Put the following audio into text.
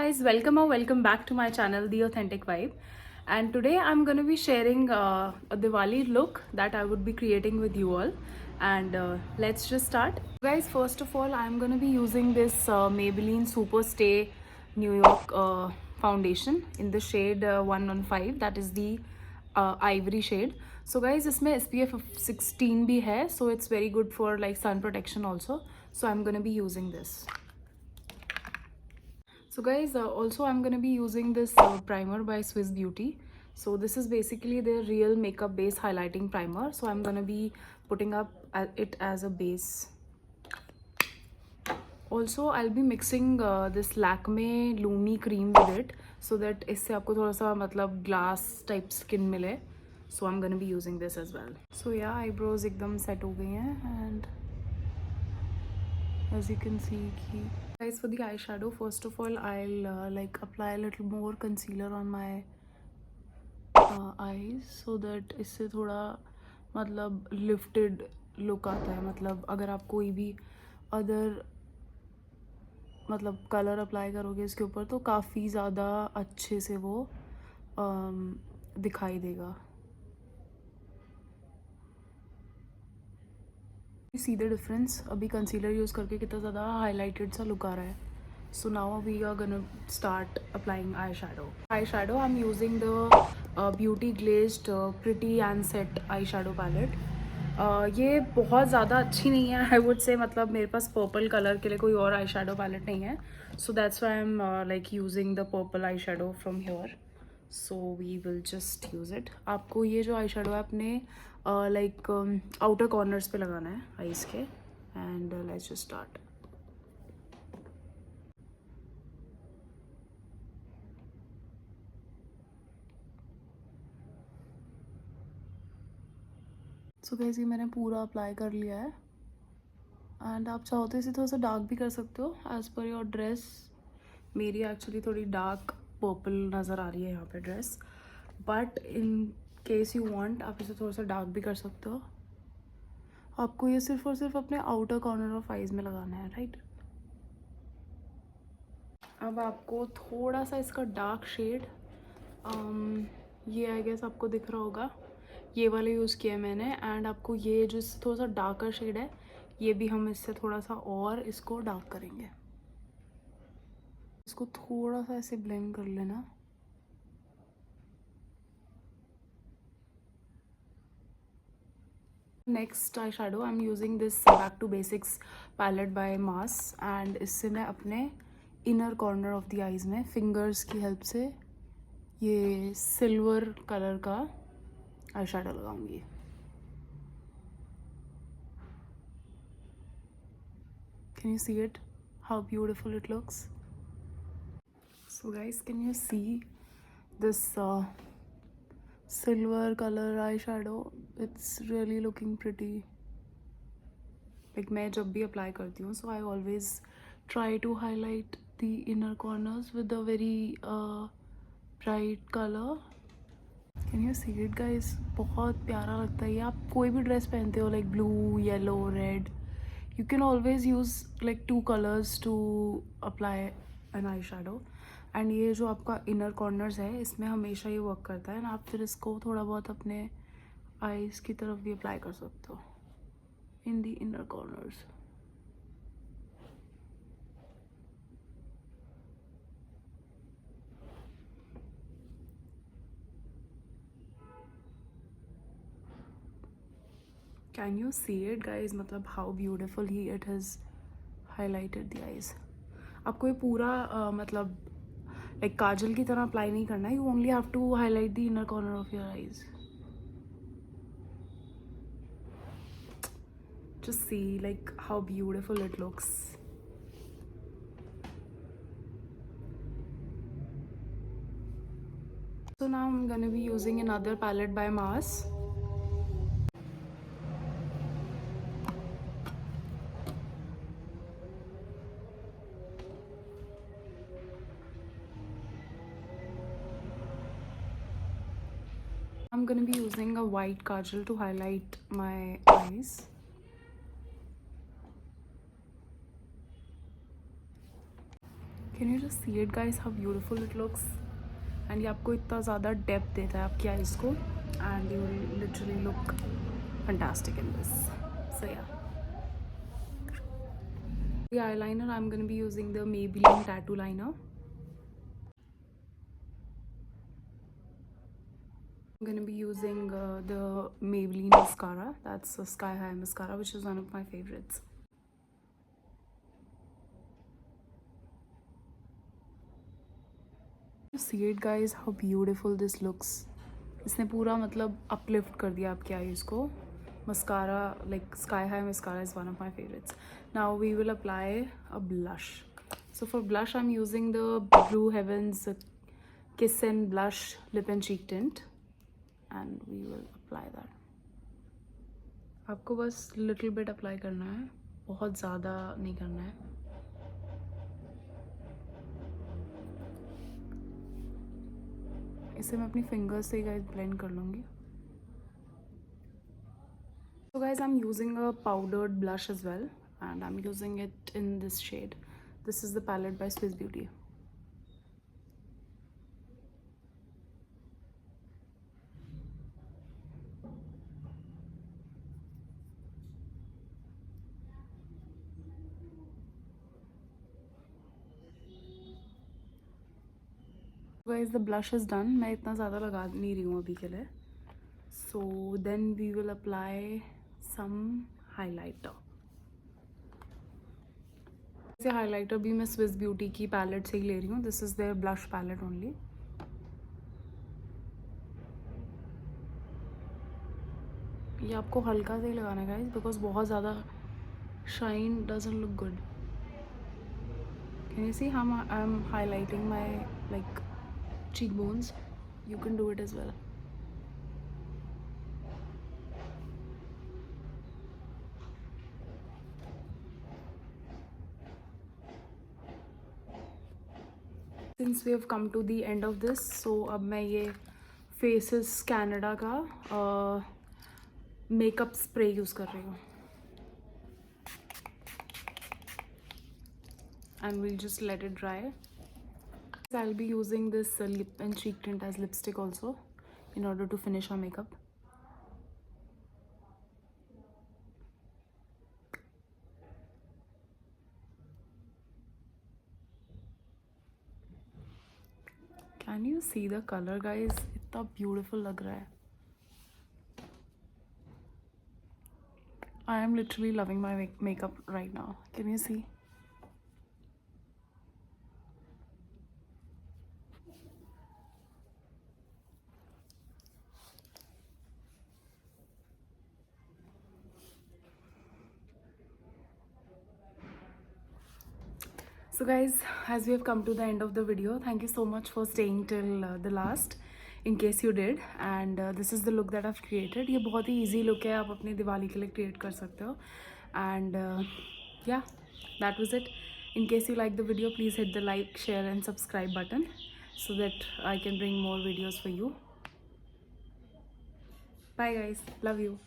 guys, welcome or welcome back to my channel The Authentic Vibe. And today I'm going to be sharing a Diwali look that I would be creating with you all. And let's just start. Guys, first of all, I'm going to be using this Maybelline Super Stay New York foundation in the shade 115. That is the ivory shade. So guys, इसमें SPF 16 भी है, so it's very good for like sun protection also. So I'm going to be using this. So guys, also I'm going to be using this primer by Swiss Beauty. So this is basically their real makeup base highlighting primer. So I'm going to be putting up it as a base. Also I'll be mixing this Lakme Lumi cream with it so that इससे आपको थोड़ा सा मतलब glass type skin मिले. So I'm going to be using this as well. So yeah, eyebrows एकदम set हो गई हैं and as you can see guys, for the eyeshadow, first of all I'll like apply a little more concealer on my eyes so that इससे थोड़ा मतलब lifted look आता है. मतलब अगर आप कोई भी other मतलब कलर अप्लाई करोगे इसके ऊपर तो काफ़ी ज़्यादा अच्छे से वो दिखाई देगा. See the difference? अभी कंसीलर यूज़ करके कितना ज़्यादा हाईलाइटेड सा लुक आ रहा है. So now we are gonna start applying eyeshadow. Eyeshadow, I'm using the Beauty Glazed Pretty and Set eyeshadow palette. ये बहुत ज़्यादा अच्छी नहीं है, I would say. मतलब मेरे पास पर्पल कलर के लिए कोई और eyeshadow palette नहीं है. So that's why I'm like using the purple eyeshadow from here. So we will just use it. आपको ये जो eyeshadow है अपने like outer corners पे लगाना है eyes के. And let's just start. So guys, ये मैंने पूरा अप्लाई कर लिया है. एंड आप चाहो तो इसे थोड़ा सा डार्क भी कर सकते हो एज़ पर योर ड्रेस. मेरी एक्चुअली थोड़ी डार्क पर्पल नज़र आ रही है यहाँ पे dress, but in case you want आप इसे थोड़ा सा डार्क भी कर सकते हो. आपको ये सिर्फ और सिर्फ अपने आउटर कॉर्नर ऑफ आइज़ में लगाना है, राइट. अब आपको थोड़ा सा इसका डार्क शेड ये आई गेस आपको दिख रहा होगा, ये वाला यूज़ किया है मैंने. एंड आपको ये जो थोड़ा सा डार्कर शेड है ये भी हम इससे थोड़ा सा और इसको डार्क करेंगे. इसको थोड़ा सा ऐसे ब्लेंड कर लेना. Next eye shadow I am using this back to basics palette by Mars. And इससे मैं अपने inner corner of the eyes में फिंगर्स की हेल्प से ये सिल्वर कलर का आई शेडो लगाऊंगी. Can you see it? How beautiful it looks. So guys, can you see this silver color eyeshadow? It's really looking pretty. Like मैं जब भी apply करती हूँ, so I always try to highlight the inner corners with a very bright color. Can you see it guys? बहुत प्यारा लगता है ये. आप कोई भी ड्रेस पहनते हो like blue, yellow, red, you can always use like two colors to apply an eyeshadow. And ये जो आपका inner corners है इसमें हमेशा ये वर्क करता है. आप फिर इसको थोड़ा बहुत अपने eyes की तरफ भी अप्लाई कर सकते हो in the inner corners. Can you see it guys? मतलब how beautifully it has highlighted the eyes. आपको ये पूरा मतलब like काजल की तरह अप्लाई नहीं करना है. You only have to highlight the inner corner of your eyes. Just see like how beautiful it looks. So now I'm gonna be using another palette by Mars. I'm gonna be using a white kajal to highlight my eyes. Can you just see it guys, how beautiful it looks? And ये आपको इतना ज़्यादा depth देता है आपकी eyes को, and you will literally look fantastic in this. So yeah. The eyeliner, I'm going to be using the Maybelline Tattoo Liner. I'm going to be using the Maybelline mascara. That's a Sky High mascara, which is one of my favorites. You see it guys, how beautiful this looks. इसने पूरा मतलब uplift कर दिया आपकी eyes को. Mascara, like Sky High mascara is one of my favorites. Now we will apply a blush. So for blush, I'm using the Blue Heavens Kiss and Blush Lip and Cheek Tint. And we will apply that. आपको बस little bit apply करना है, बहुत ज़्यादा नहीं करना है. इसे मैं अपनी फिंगर्स से गाइस ब्लेंड कर लूँगी. So guys, I'm using a powdered blush as well, and I'm using it in this shade. This is the palette by Swiss Beauty. Guys, the blush is done. मैं इतना ज़्यादा लगा नहीं रही हूँ अभी के लिए. So then we will apply some highlighter. ये highlighter भी मैं Swiss Beauty की palette से ही ले रही हूँ. This is their blush palette only. ये आपको हल्का से ही लगाना है guys, because बहुत ज़्यादा shine doesn't look good. Can you see how I'm highlighting my like cheekbones? You can do it as well. Since we have come to the end of this, so अब मैं ये Faces Canada का makeup spray use कर रही हूँ. And we'll just let it dry. I'll be using this lip and cheek tint as lipstick also in order to finish our makeup. Can you see the color guys? इतना beautiful लग रहा है. I am literally loving my makeup right now. Can you see? So guys, as we have come to the end of the video, thank you so much for staying till the last, in case you did. And this is the look that I've created. ये बहुत ही easy look है, आप अपने दिवाली के लिए create कर सकते हो. And yeah, that was it. In case you like the video, please hit the like, share and subscribe button so that I can bring more videos for you. Bye guys, love you.